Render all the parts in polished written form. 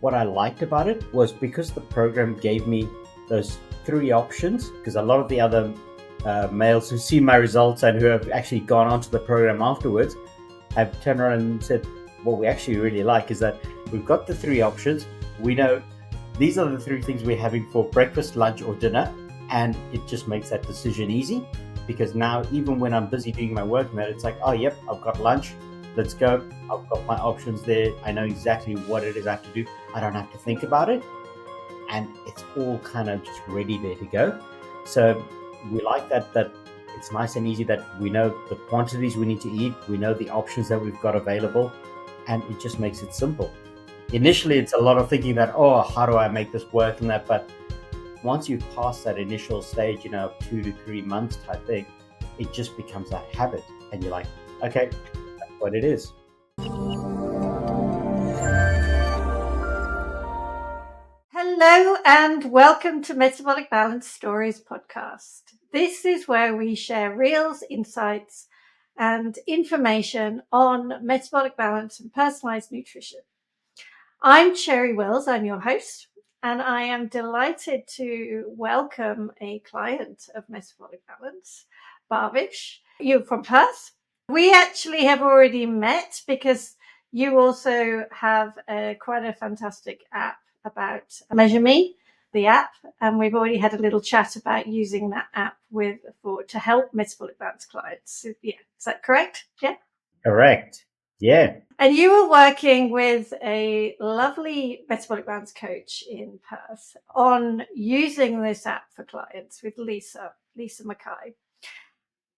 what I liked about it was because the program gave me those three options, because a lot of the other males who see my results and who have actually gone onto the program afterwards have turned around and said, what we actually really like is that we've got the three options. We know these are the three things we're having for breakfast, lunch, or dinner. And it just makes that decision easy, because now even when I'm busy doing my work, it's like, oh, yep, I've got lunch. Let's go. I've got my options there. I know exactly what it is I have to do. I don't have to think about it. And it's all kind of just ready there to go. So we like that it's nice and easy, that we know the quantities we need to eat. We know the options that we've got available. And it just makes it simple. Initially, it's a lot of thinking that, oh, how do I make this work and that? But once you pass that initial stage, 2 to 3 months type thing, it just becomes a habit. And you're like, okay, that's what it is. Hello and welcome to Metabolic Balance Stories podcast. This is where we share reels, insights and information on metabolic balance and personalised nutrition. I'm Cherry Wills, I'm your host, and I am delighted to welcome a client of Metabolic Balance, Bhavesh. You're from Perth. We actually have already met because you also have quite a fantastic app about Measure Me, the app, and we've already had a little chat about using that app to help metabolic balance clients. Yeah, is that correct? Yeah. Correct. Yeah. And you were working with a lovely metabolic balance coach in Perth on using this app for clients with Lisa Mackay.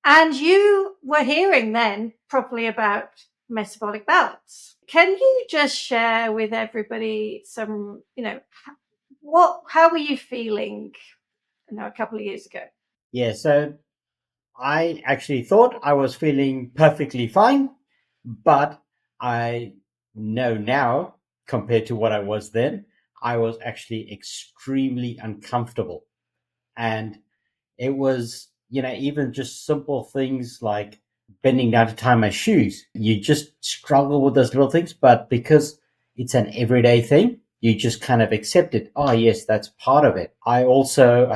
And you were hearing then properly about metabolic balance. Can you just share with everybody some, how were you feeling, a couple of years ago? Yeah, so I actually thought I was feeling perfectly fine, but I know now, compared to what I was then, I was actually extremely uncomfortable. And it was, even just simple things like bending down to tie my shoes. You just struggle with those little things, but because it's an everyday thing, you just kind of accept it. Oh, yes, that's part of it. I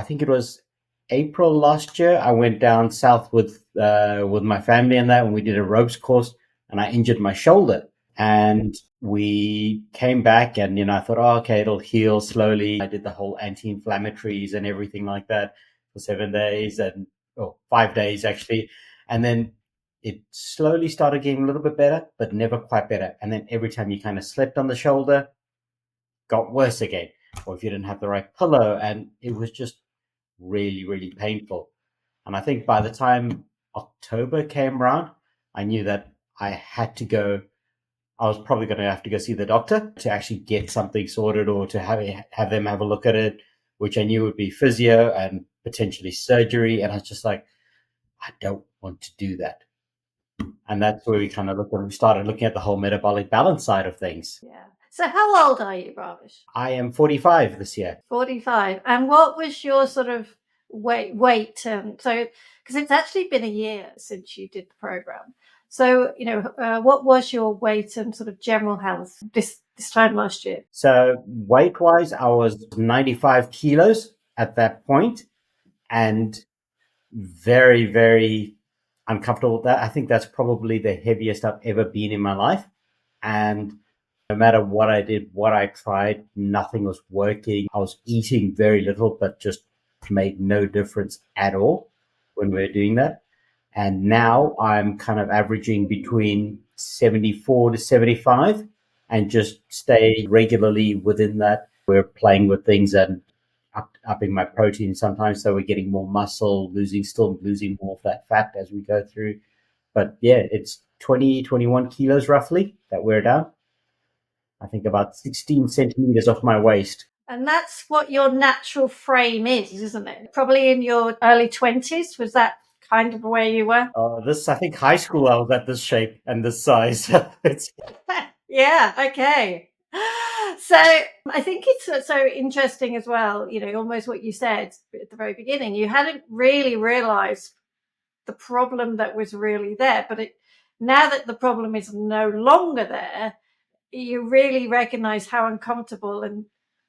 think it was April last year, I went down south with my family and that, and we did a ropes course, and I injured my shoulder. And we came back, and I thought, oh, okay, it'll heal slowly. I did the whole anti-inflammatories and everything like that for 7 days, 5 days actually, and then it slowly started getting a little bit better, but never quite better. And then every time you kind of slept on the shoulder, got worse again, or if you didn't have the right pillow, and it was just really, really painful. And I think by the time October came around, I knew that I was probably going to have to go see the doctor to actually get something sorted, or to have them have a look at it, which I knew would be physio and potentially surgery. And I was just like, I don't want to do that. And that's where we started looking at the whole metabolic balance side of things. Yeah. So how old are you, Bhavesh? I am 45 this year. 45. And what was your sort of weight? So, because it's actually been a year since you did the program. So, what was your weight and sort of general health this time last year? So weight-wise, I was 95 kilos at that point, and very, very uncomfortable with that. I think that's probably the heaviest I've ever been in my life. And no matter what I did, what I tried, nothing was working. I was eating very little, but just made no difference at all when we were doing that. And now I'm kind of averaging between 74 to 75 and just stay regularly within that. We're playing with things and upping my protein sometimes, so we're getting more muscle, still losing more of that fat as we go through. But yeah, it's 21 kilos roughly that we're down. I think about 16 centimeters off my waist. And that's what your natural frame is, isn't it? Probably in your early 20s. Was that kind of where you were? I think high school, I was at this shape and this size. Yeah, okay. So I think it's so interesting as well, almost what you said at the very beginning. You hadn't really realized the problem that was really there, but now that the problem is no longer there, you really recognize how uncomfortable and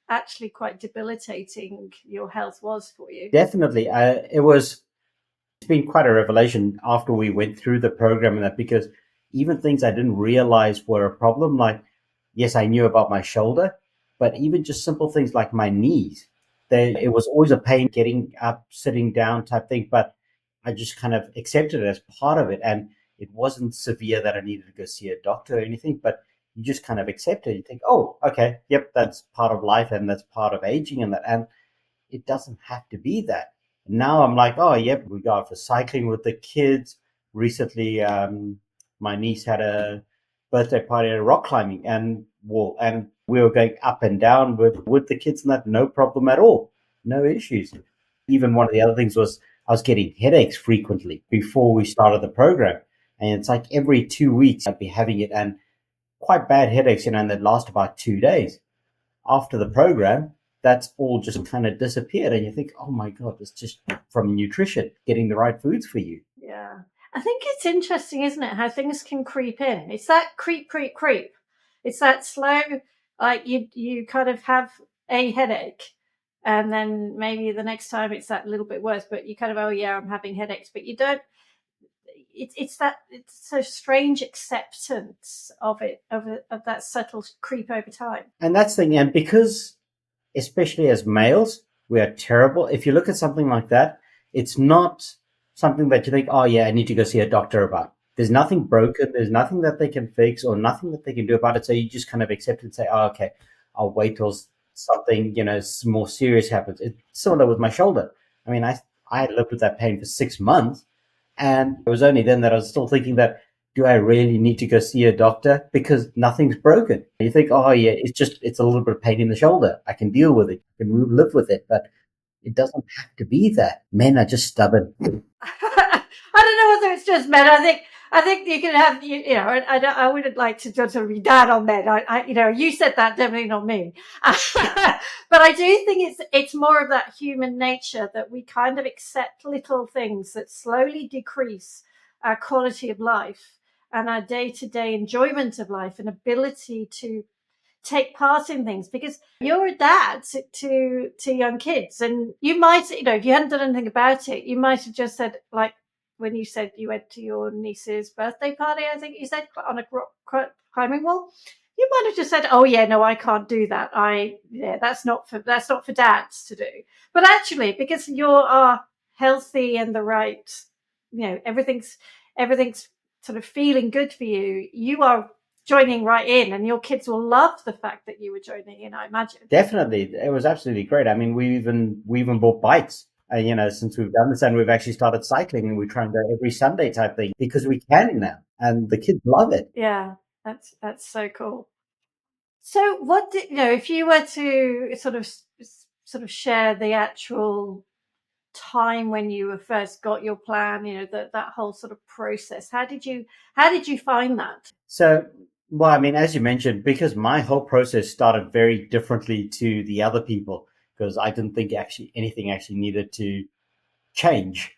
actually quite debilitating your health was for you. Definitely. It's been quite a revelation after we went through the program and that, because even things I didn't realize were a problem, like, yes, I knew about my shoulder, but even just simple things like my knees, it was always a pain getting up, sitting down type thing, but I just kind of accepted it as part of it. And it wasn't severe that I needed to go see a doctor or anything, but you just kind of accept it. You think, oh, okay, yep, that's part of life and that's part of aging and that. And it doesn't have to be that. Now I'm like, oh, yep, we go out for cycling with the kids. Recently, my niece had a birthday party at rock climbing, and we were going up and down with the kids, and that no problem at all, no issues. Even one of the other things was I was getting headaches frequently before we started the program, and it's like every 2 weeks I'd be having it, and quite bad headaches, and that last about 2 days. After the program, that's all just kind of disappeared. And you think, oh my God, it's just from nutrition, getting the right foods for you. Yeah. I think it's interesting, isn't it, how things can creep in. It's that creep. It's that slow, like you kind of have a headache, and then maybe the next time it's that little bit worse, but you kind of, oh yeah, I'm having headaches, but you don't. It's a strange acceptance of it, of that subtle creep over time. And that's the thing. And because, especially as males, we are terrible. If you look at something like that, it's not something that you think, oh yeah, I need to go see a doctor about. There's nothing broken. There's nothing that they can fix or nothing that they can do about it. So you just kind of accept it and say, oh, okay, I'll wait till something, more serious happens. It's similar with my shoulder. I mean, I lived with that pain for 6 months, and it was only then that I was still thinking that, do I really need to go see a doctor? Because nothing's broken. You think, oh yeah, it's a little bit of pain in the shoulder. I can deal with it. I can live with it. But it doesn't have to be that. Men are just stubborn. I don't know whether it's just men. I think you can have I wouldn't like to sort of be down on men. You said that, definitely not me. But I do think it's more of that human nature that we kind of accept little things that slowly decrease our quality of life and our day-to-day enjoyment of life and ability to take part in things, because you're a dad to young kids, and you might, if you hadn't done anything about it, you might have just said, like when you said you went to your niece's birthday party, I think you said, on a rock climbing wall, you might have just said, oh yeah, no, I can't do that. That's not for dads to do. But actually, because you are healthy and the right, everything's sort of feeling good for you, you are joining right in, and your kids will love the fact that you were joining in, I imagine. Definitely. It was absolutely great. I mean, we even bought bikes, since we've done this, and we've actually started cycling, and we try and go every Sunday type thing because we can now, and the kids love it. Yeah, that's so cool. So what did, if you were to sort of share the actual time when you first got your plan, that whole sort of process, how did you find that? So, well, I mean, as you mentioned, because my whole process started very differently to the other people, because I didn't think actually anything actually needed to change.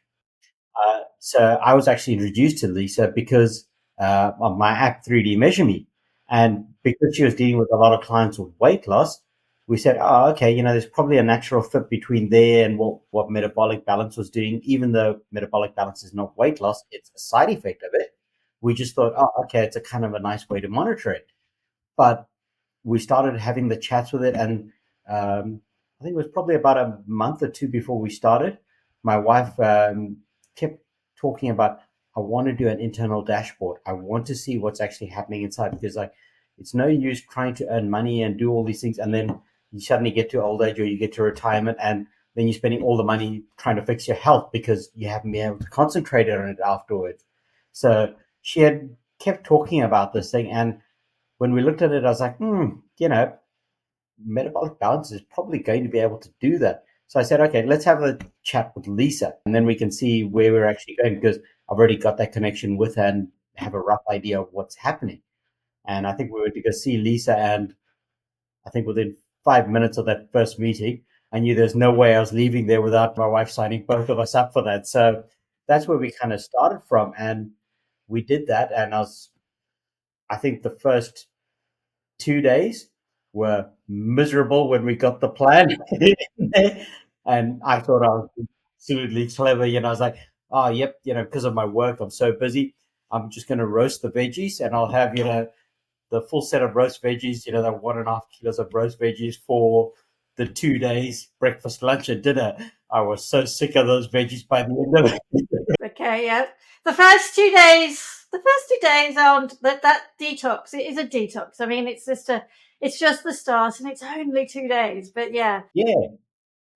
So I was actually introduced to Lisa because of my app 3D Measure Me. And because she was dealing with a lot of clients with weight loss, we said, oh, okay, there's probably a natural fit between there and what Metabolic Balance was doing. Even though Metabolic Balance is not weight loss, it's a side effect of it. We just thought, oh, okay, it's a kind of a nice way to monitor it. But we started having the chats with it, and I think it was probably about a month or two before we started. My wife kept talking about, I want to do an internal dashboard. I want to see what's actually happening inside, because like it's no use trying to earn money and do all these things, and then you suddenly get to old age or you get to retirement, and then you're spending all the money trying to fix your health because you haven't been able to concentrate on it afterwards. So she had kept talking about this thing, and when we looked at it, I was like, Metabolic Balance is probably going to be able to do that. So I said, okay, let's have a chat with Lisa, and then we can see where we're actually going, because I've already got that connection with her and have a rough idea of what's happening. And I think we were to go see Lisa, and I think within 5 minutes of that first meeting, I knew there's no way I was leaving there without my wife signing both of us up for that. So that's where we kind of started from, and we did that. And I think the first 2 days were miserable when we got the plan. And I thought I was absolutely clever. I was like, oh, yep, because of my work, I'm so busy. I'm just going to roast the veggies and I'll have, the full set of roast veggies, the 1.5 kilos of roast veggies for the 2 days, breakfast, lunch, and dinner. I was so sick of those veggies by the end of it. Okay, yeah. The first 2 days aren't that detox. It is a detox. I mean, it's just the start, and it's only 2 days. But yeah, Yeah,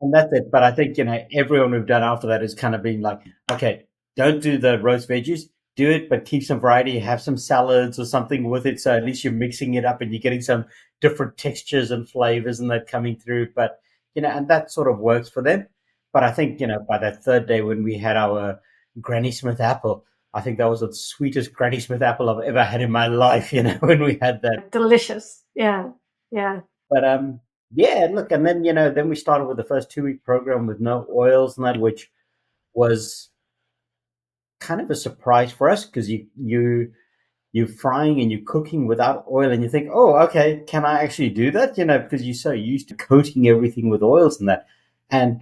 and that's it. But I think, everyone we've done after that has kind of been like, okay, don't do the roast veggies, do it, but keep some variety, have some salads or something with it. So at least you're mixing it up and you're getting some different textures and flavors and that coming through. But, and that sort of works for them. But I think, by that third day when we had our Granny Smith apple, I think that was the sweetest Granny Smith apple I've ever had in my life, when we had that. delicious. Yeah, yeah. But yeah, look, and then then we started with the first 2 week program with no oils and that, which was kind of a surprise for us because you're frying and you're cooking without oil, and you think, oh, okay, can I actually do that? Because you're so used to coating everything with oils and that, and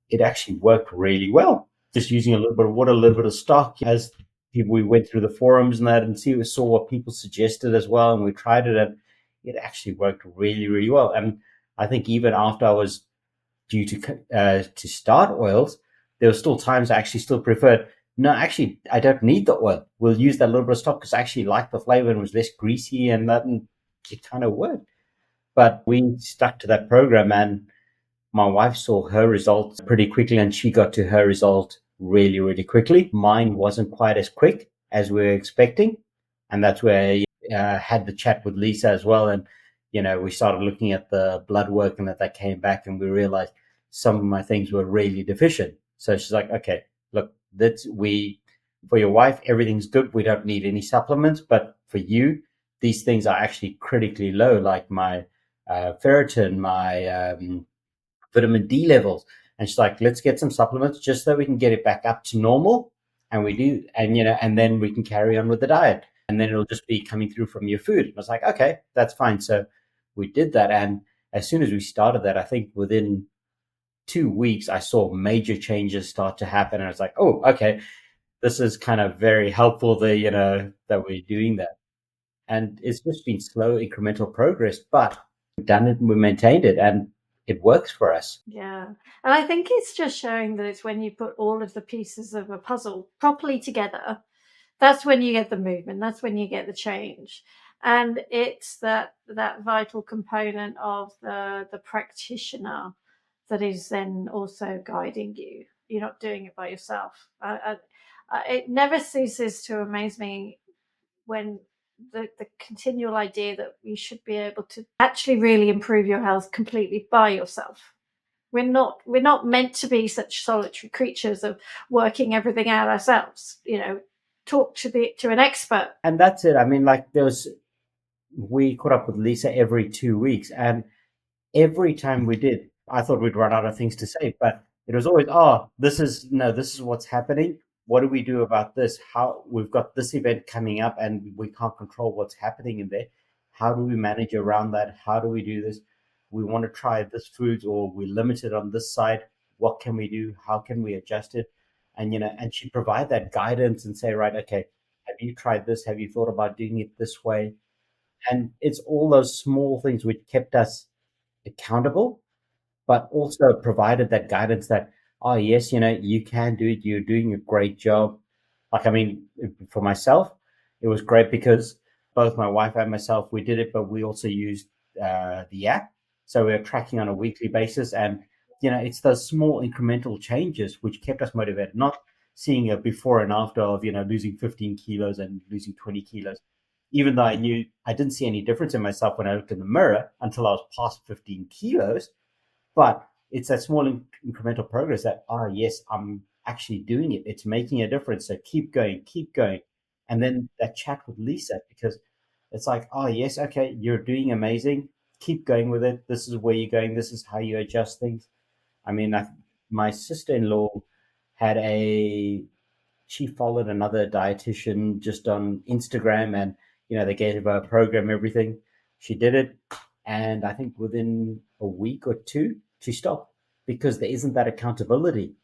it actually worked really well. Just using a little bit of water, a little bit of stock, as people we went through the forums and that, and saw what people suggested as well, and we tried it, and it actually worked really, really well. And I think even after I was due to start oils, there were still times I actually still preferred. No, actually, I don't need the oil. We'll use that little bit of stock because I actually liked the flavor and it was less greasy and that, and it kind of worked. But we stuck to that program, and my wife saw her results pretty quickly, and she got to her result really, really quickly. Mine wasn't quite as quick as we were expecting, and that's where I had the chat with Lisa as well. And we started looking at the blood work, and that came back, and we realized some of my things were really deficient. So she's like, "Okay, look, that's we for your wife, everything's good. We don't need any supplements, but for you, these things are actually critically low, like my ferritin, my vitamin D levels." And she's like, let's get some supplements just so we can get it back up to normal. And we do. And, and then we can carry on with the diet. And then it'll just be coming through from your food. And I was like, okay, that's fine. So we did that. And as soon as we started that, I think within 2 weeks, I saw major changes start to happen. And I was like, oh, okay, this is kind of very helpful that, that we're doing that. And it's just been slow, incremental progress, but we've done it and we maintained it. And it works for us. Yeah. And I think it's just showing that it's when you put all of the pieces of a puzzle properly together, that's when you get the movement, that's when you get the change. And it's that vital component of the practitioner that is then also guiding you. You're not doing it by yourself. It never ceases to amaze me when the continual idea that you should be able to actually really improve your health completely by yourself. We're not meant to be such solitary creatures of working everything out ourselves. Talk to an expert. And that's it. I mean, like we caught up with Lisa every 2 weeks, and every time we did, I thought we'd run out of things to say, but it was always, oh, this is what's happening. What do we do about this? How we've got this event coming up and we can't control what's happening in there. How do we manage around that? How do we do this? We want to try this foods, or we're limited on this side. What can we do? How can we adjust it? And and she provide that guidance and say, right, okay, have you tried this? Have you thought about doing it this way? And it's all those small things which kept us accountable, but also provided that guidance that, oh, yes, you can do it. You're doing a great job. Like, I mean, for myself, it was great because both my wife and myself, we did it, but we also used the app. So we are tracking on a weekly basis. And, it's those small incremental changes which kept us motivated, not seeing a before and after of, losing 15 kilos and losing 20 kilos. Even though I knew I didn't see any difference in myself when I looked in the mirror until I was past 15 kilos, but it's that small incremental progress that, yes, I'm actually doing it. It's making a difference. So keep going, keep going. And then that chat with Lisa, because it's like, oh, yes, okay, you're doing amazing. Keep going with it. This is where you're going. This is how you adjust things. I mean, my sister in law had she followed another dietitian just on Instagram, and, they gave her a program, everything. She did it, and I think within a week or two, she stopped because there isn't that accountability.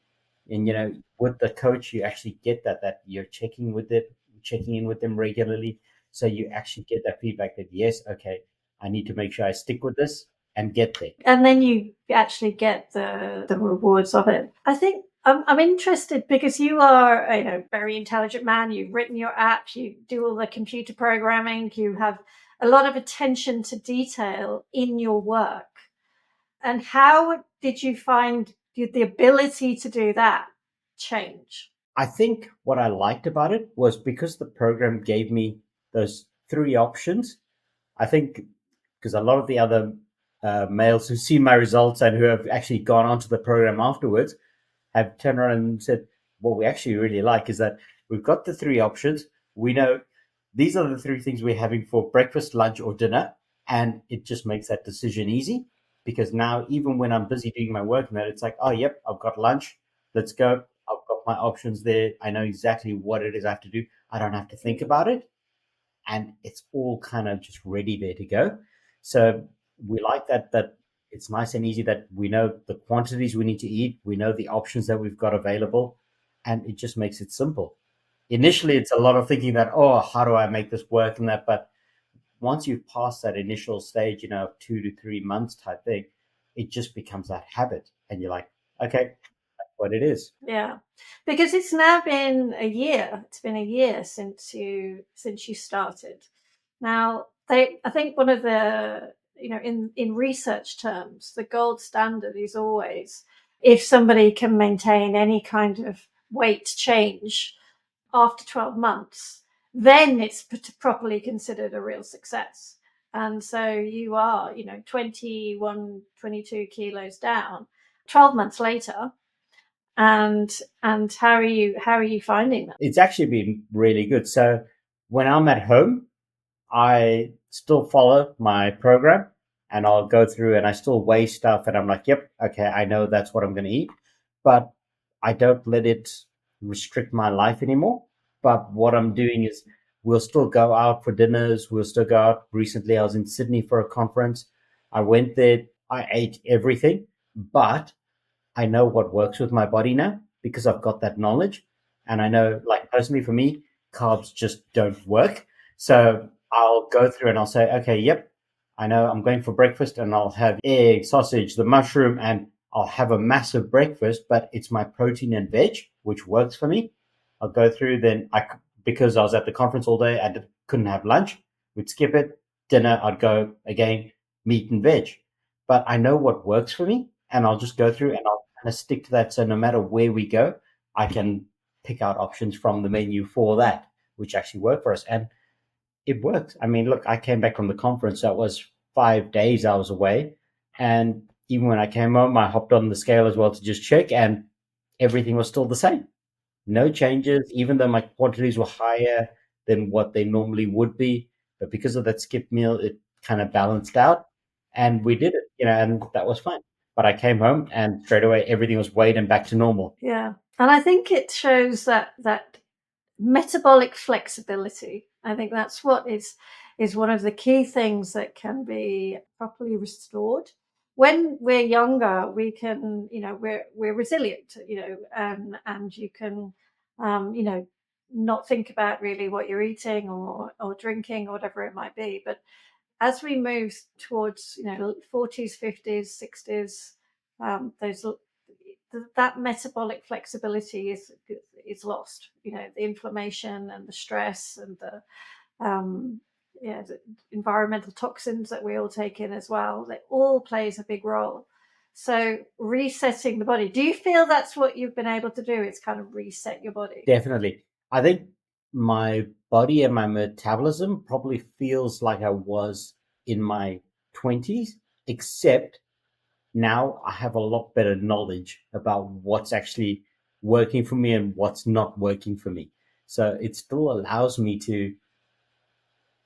And with the coach, you actually get that you're checking in with them regularly, so you actually get that feedback that yes, okay, I need to make sure I stick with this and get there. And then you actually get the rewards of it. I think I'm interested because you are a very intelligent man. You've written your app, you do all the computer programming, you have a lot of attention to detail in your work. And how did you find the ability to do that change? I think what I liked about it was because the program gave me those three options. I think because a lot of the other males who've seen my results and who have actually gone onto the program afterwards have turned around and said, what we actually really like is that we've got the three options. We know these are the three things we're having for breakfast, lunch, or dinner. And it just makes that decision easy because now, even when I'm busy doing my work, and that it's like, oh, yep, I've got lunch. Let's go. I've got my options there. I know exactly what it is I have to do. I don't have to think about it. And it's all kind of just ready there to go. So we like that it's nice and easy that we know the quantities we need to eat, we know the options that we've got available, and it just makes it simple. Initially, it's a lot of thinking that, oh, how do I make this work and that, but once you've passed that initial stage, 2 to 3 months type thing, it just becomes that habit, and you're like, okay, that's what it is. Yeah, because it's now been a year. It's been a year since you started. Now, I think one of the in research terms, the gold standard is always if somebody can maintain any kind of weight change after 12 months, then it's properly considered a real success. And so you are, 21, 22 kilos down 12 months later. And how are you finding that? It's actually been really good. So when I'm at home, I still follow my program and I'll go through and I still weigh stuff and I'm like, yep, okay, I know that's what I'm going to eat. But I don't let it restrict my life anymore. But what I'm doing is we'll still go out for dinners. We'll still go out. Recently, I was in Sydney for a conference. I went there. I ate everything, but I know what works with my body now because I've got that knowledge. And I know, like, personally for me, carbs just don't work. So I'll go through and I'll say, okay, yep, I know I'm going for breakfast and I'll have egg, sausage, the mushroom, and I'll have a massive breakfast, but it's my protein and veg, which works for me. I'll go through, then because I was at the conference all day, couldn't have lunch. We'd skip it. Dinner, I'd go again, meat and veg. But I know what works for me, and I'll just go through and I'll kind of stick to that. So no matter where we go, I can pick out options from the menu for that, which actually work for us. And it works. I mean, look, I came back from the conference. That was 5 days I was away. And even when I came home, I hopped on the scale as well to just check, and everything was still the same. No changes, even though my quantities were higher than what they normally would be. But because of that skip meal, it kind of balanced out. And we did it, and that was fine. But I came home and straight away everything was weighed and back to normal. Yeah, and I think it shows that metabolic flexibility. I think that's what is one of the key things that can be properly restored. When we're younger, we can, we're resilient, and you can, not think about really what you're eating or drinking or whatever it might be. But as we move towards 40s, 50s, 60s, those that metabolic flexibility is lost. The inflammation and the stress and the environmental toxins that we all take in as well. They all plays a big role. So resetting the body. Do you feel that's what you've been able to do? It's kind of reset your body. Definitely. I think my body and my metabolism probably feels like I was in my 20s, except now I have a lot better knowledge about what's actually working for me and what's not working for me. So it still allows me to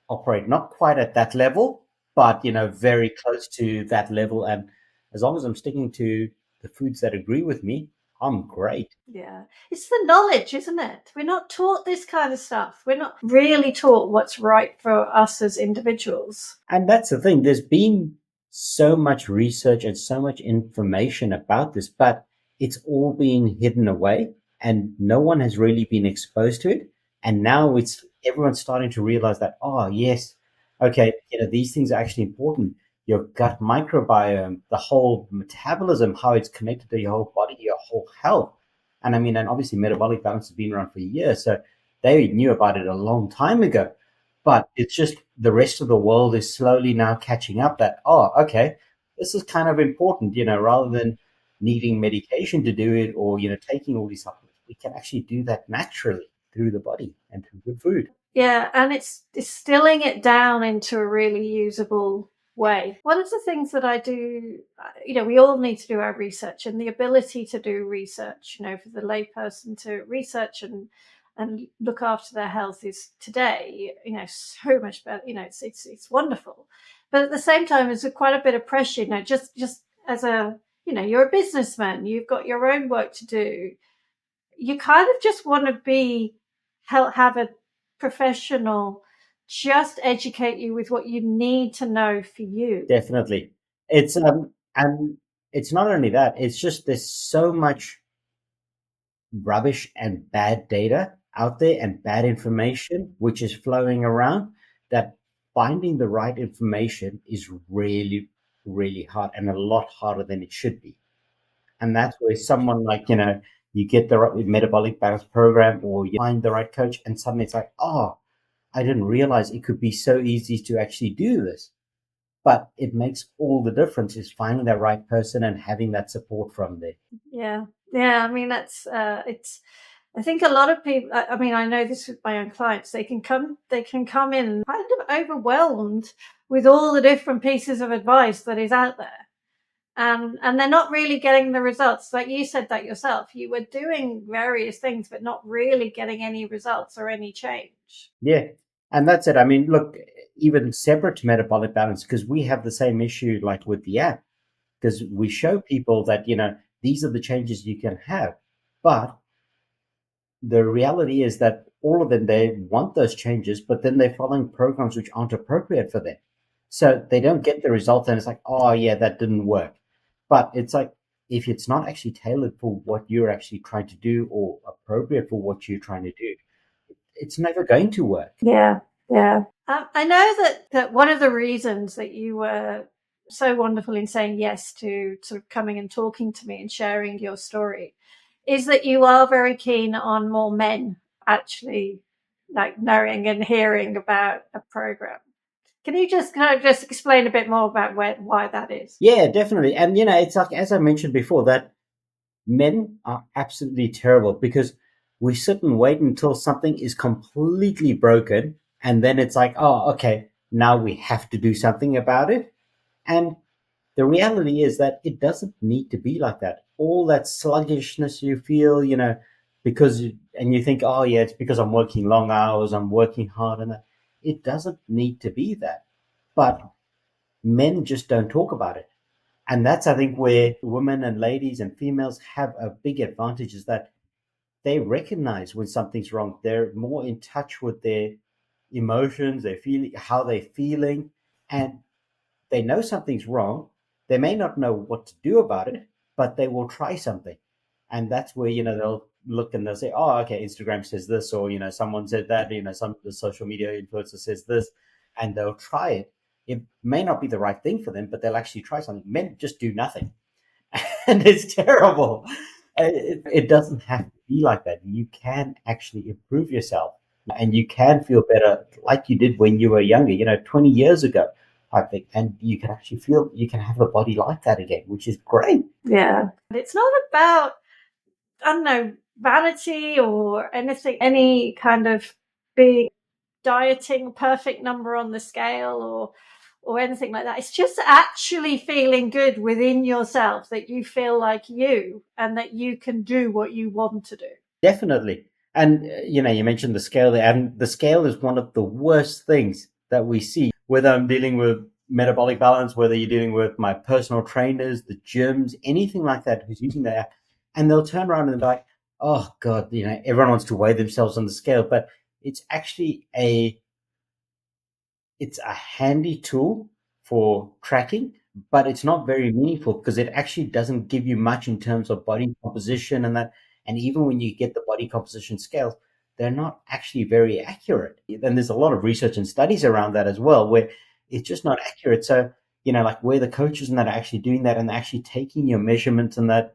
operate not quite at that level, but very close to that level. And as long as I'm sticking to the foods that agree with me, I'm great. Yeah. It's the knowledge, isn't it? We're not taught this kind of stuff. We're not really taught what's right for us as individuals. And that's the thing. There's been so much research and so much information about this, but it's all been hidden away and no one has really been exposed to it. And now it's everyone's starting to realize that, oh, yes, okay, these things are actually important. Your gut microbiome, the whole metabolism, how it's connected to your whole body, your whole health. And I mean, and obviously metabolic balance has been around for years. So they knew about it a long time ago. But it's just the rest of the world is slowly now catching up that, oh, okay, this is kind of important, rather than needing medication to do it or, taking all these supplements. We can actually do that naturally through the body and through good food. Yeah, and it's distilling it down into a really usable way. One of the things that I do, we all need to do our research, and the ability to do research, for the layperson to research and look after their health is today, so much better. It's wonderful, but at the same time, there's quite a bit of pressure. Just as you're a businessman, you've got your own work to do. You kind of just want to have a professional just educate you with what you need to know for you. Definitely. It's and it's not only that, it's just there's so much rubbish and bad data out there and bad information which is flowing around that finding the right information is really, really hard and a lot harder than it should be. And that's where someone like, you get the right metabolic balance program or you find the right coach and suddenly it's like, oh, I didn't realize it could be so easy to actually do this. But it makes all the difference is finding that right person and having that support from there. Yeah. Yeah. I mean, that's, I think a lot of people, I mean, I know this with my own clients, they can come in kind of overwhelmed with all the different pieces of advice that is out there. And they're not really getting the results. Like you said that yourself, you were doing various things, but not really getting any results or any change. Yeah. And that's it. I mean, look, even separate to metabolic balance, because we have the same issue like with the app, because we show people that, these are the changes you can have. But the reality is that all of them, they want those changes, but then they're following programs which aren't appropriate for them. So they don't get the results and it's like, oh yeah, that didn't work. But it's like, if it's not actually tailored for what you're actually trying to do or appropriate for what you're trying to do, it's never going to work. Yeah. Yeah. I know that one of the reasons that you were so wonderful in saying yes to sort of coming and talking to me and sharing your story is that you are very keen on more men actually like knowing and hearing about a program. Can you just kind of just explain a bit more about why that is? Yeah, definitely. And, it's like, as I mentioned before, that men are absolutely terrible because we sit and wait until something is completely broken. And then it's like, oh, okay, now we have to do something about it. And the reality is that it doesn't need to be like that. All that sluggishness you feel, and you think, oh, yeah, it's because I'm working long hours, I'm working hard, and that. It doesn't need to be that. But men just don't talk about it. And that's, I think, where women and ladies and females have a big advantage is that they recognize when something's wrong. They're more in touch with their emotions, their feeling, how they're feeling, and they know something's wrong. They may not know what to do about it, but they will try something. And that's where, they'll look and they'll say, oh, okay, Instagram says this, or, someone said that, some the social media influencer says this, and they'll try it. It may not be the right thing for them, but they'll actually try something. Men just do nothing. And it's terrible. It doesn't have to be like that. You can actually improve yourself and you can feel better like you did when you were younger, 20 years ago, I think. And you can actually feel you can have a body like that again, which is great. Yeah. It's not about, I don't know, vanity or anything, any kind of big dieting perfect number on the scale or anything like that. It's just actually feeling good within yourself that you feel like you and that you can do what you want to do. Definitely. And, you mentioned the scale there, and the scale is one of the worst things that we see, whether I'm dealing with metabolic balance, whether you're dealing with my personal trainers, the gyms, anything like that who's using the app. and they'll turn around and be like, oh God, everyone wants to weigh themselves on the scale, but it's actually it's a handy tool for tracking, but it's not very meaningful because it actually doesn't give you much in terms of body composition and that. And even when you get the body composition scales, they're not actually very accurate. And there's a lot of research and studies around that as well, where it's just not accurate. So, like where the coaches and that are actually doing that and actually taking your measurements and that,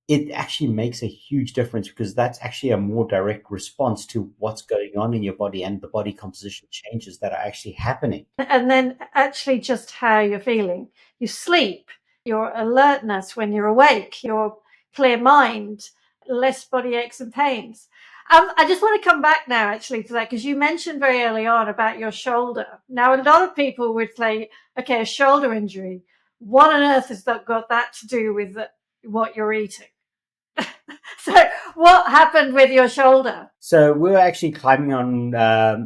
it actually makes a huge difference because that's actually a more direct response to what's going on in your body and the body composition changes that are actually happening. And then actually just how you're feeling. You sleep, your alertness when you're awake, your clear mind, less body aches and pains. I just want to come back now actually to that because you mentioned very early on about your shoulder. Now, a lot of people would say, okay, a shoulder injury. What on earth has that got that to do with what you're eating? So what happened with your shoulder? So we were actually climbing on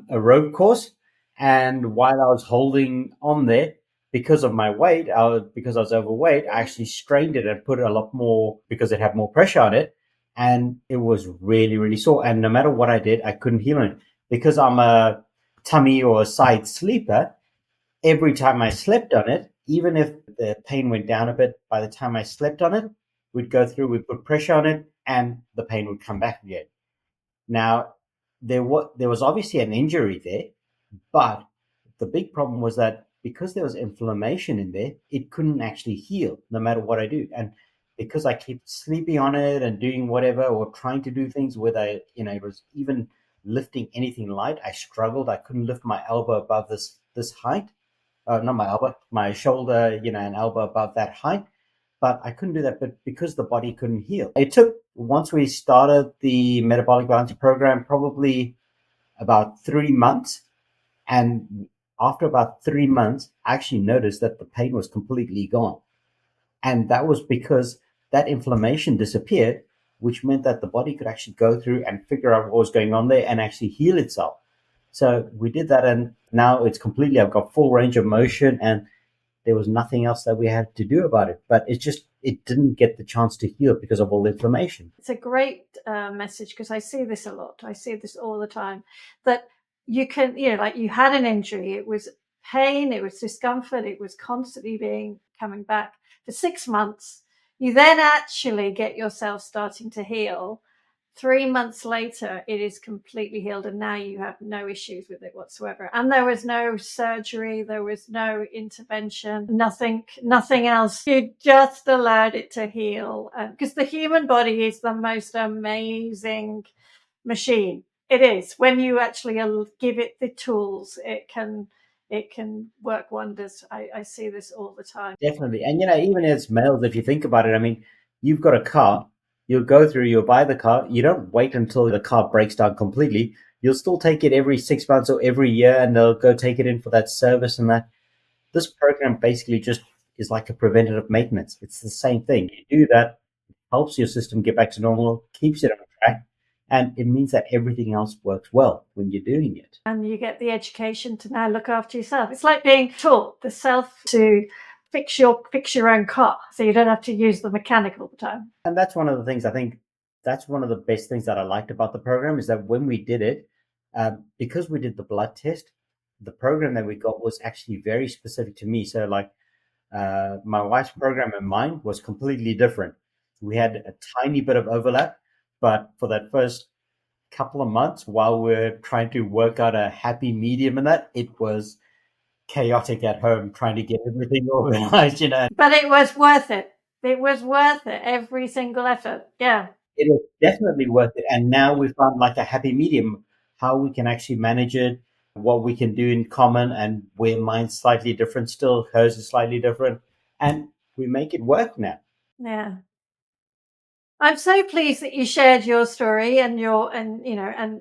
a rope course, and while I was holding on there, because of my weight, because I was overweight, I actually strained it and put a lot more because it had more pressure on it, and it was really, really sore. And no matter what I did, I couldn't heal it because I'm a tummy or a side sleeper. Every time I slept on it, even if the pain went down a bit, by the time I slept on it, we'd go through, we'd put pressure on it, and the pain would come back again. Now, there was obviously an injury there, but the big problem was that because there was inflammation in there, it couldn't actually heal no matter what I do. And because I keep sleeping on it and doing whatever or trying to do things where it was even lifting anything light, I struggled. I couldn't lift my elbow above this height. Not my elbow, my shoulder, an elbow above that height. But I couldn't do that, but because the body couldn't heal. It took, once we started the Metabolic Balance program, probably about 3 months. And after about 3 months, I actually noticed that the pain was completely gone. And that was because that inflammation disappeared, which meant that the body could actually go through and figure out what was going on there and actually heal itself. So we did that, and now it's completely, I've got full range of motion, and there was nothing else that we had to do about it. But it didn't get the chance to heal because of all the inflammation. It's a great message because I see this a lot. I see this all the time that you can, like you had an injury, it was pain, it was discomfort, it was constantly coming back for 6 months. You then actually get yourself starting to heal. 3 months later, it is completely healed, and now you have no issues with it whatsoever. And there was no surgery, there was no intervention, nothing else. You just allowed it to heal, because the human body is the most amazing machine. It is. When you actually give it the tools, it can work wonders. I see this all the time. Definitely. And, even as males, if you think about it, I mean, you've got a car, you'll go through, you'll buy the car, you don't wait until the car breaks down completely. You'll still take it every 6 months or every year, and they'll go take it in for that service and that. This program basically just is like a preventative maintenance. It's the same thing. You do that, helps your system get back to normal, keeps it on track, and it means that everything else works well when you're doing it. And you get the education to now look after yourself. It's like being taught the self to fix your own car, so you don't have to use the mechanic all the time. And that's one of the things, I think that's one of the best things that I liked about the program, is that when we did it, because we did the blood test, the program that we got was actually very specific to me. So like my wife's program and mine was completely different. We had a tiny bit of overlap, but for that first couple of months while we're trying to work out a happy medium in that, it was chaotic at home trying to get everything organized. But it was worth it. It was worth it, every single effort. Yeah. It was definitely worth it. And now we found like a happy medium, how we can actually manage it, what we can do in common, and where mine's slightly different still, hers is slightly different. And we make it work now. Yeah. I'm so pleased that you shared your story and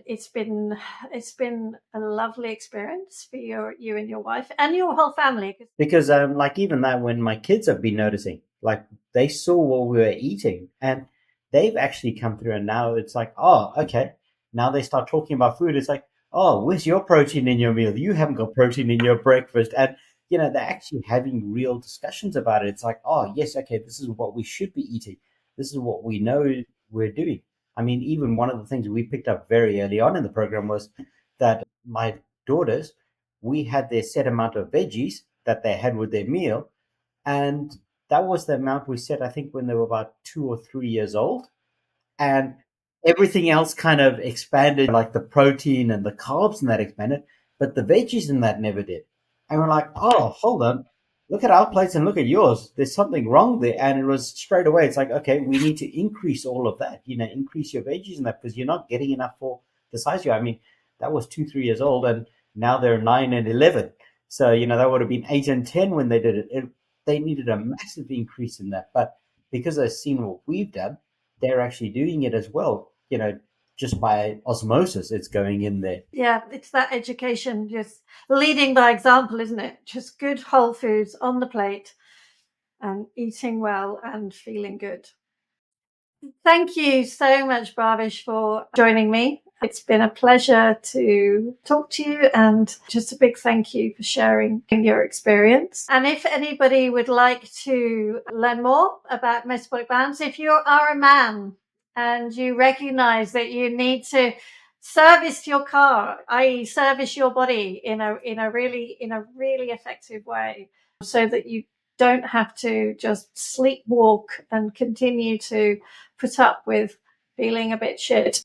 it's been a lovely experience for you and your wife and your whole family. Because like even that, when my kids have been noticing, like they saw what we were eating and they've actually come through, and now it's like, oh, okay. Now they start talking about food. It's like, oh, where's your protein in your meal? You haven't got protein in your breakfast. And they're actually having real discussions about it. It's like, oh yes, okay, this is what we should be eating. this is what we know we're doing. I mean, even one of the things we picked up very early on in the program was that my daughters, we had their set amount of veggies that they had with their meal, and that was the amount we set, I think, when they were about 2 or 3 years old. And everything else kind of expanded, like the protein and the carbs and that expanded, but the veggies in that never did. And we're like, oh, hold on, look at our plates and look at yours. There's something wrong there. And it was straight away. It's like, okay, we need to increase all of that. Increase your veggies in that because you're not getting enough for the size you are. I mean, that was 2, 3 years old, and now they're 9 and 11. So that would have been 8 and 10 when they did it. They needed a massive increase in that, but because they've seen what we've done, they're actually doing it as well. Just by osmosis, it's going in there. Yeah, it's that education, just leading by example, isn't it? Just good whole foods on the plate and eating well and feeling good. Thank you so much, Bhavesh, for joining me. It's been a pleasure to talk to you, and just a big thank you for sharing your experience. And if anybody would like to learn more about metabolic balance, if you are a man and you recognize that you need to service your car, i.e. service your body in a really effective way, so that you don't have to just sleepwalk and continue to put up with feeling a bit shit.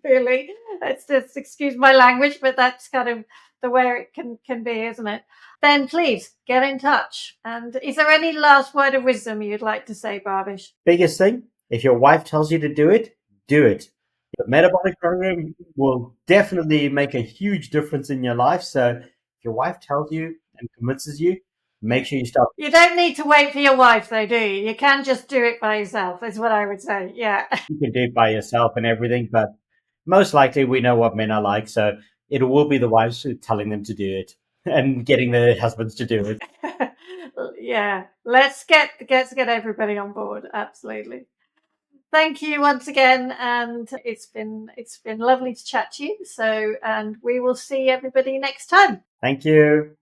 Really, it's just, excuse my language, but that's kind of the way it can be, isn't it? Then please get in touch. And is there any last word of wisdom you'd like to say, Bhavesh? Biggest thing, if your wife tells you to do it, do it. The metabolic program will definitely make a huge difference in your life. So if your wife tells you and convinces you, make sure you start. You don't need to wait for your wife, though, do you? You can just do it by yourself, is what I would say. Yeah. You can do it by yourself and everything, but most likely we know what men are like. So it will be the wives who telling them to do it and getting their husbands to do it. Yeah. Let's get everybody on board. Absolutely. Thank you once again, and it's been lovely to chat to you. So, and we will see everybody next time. Thank you.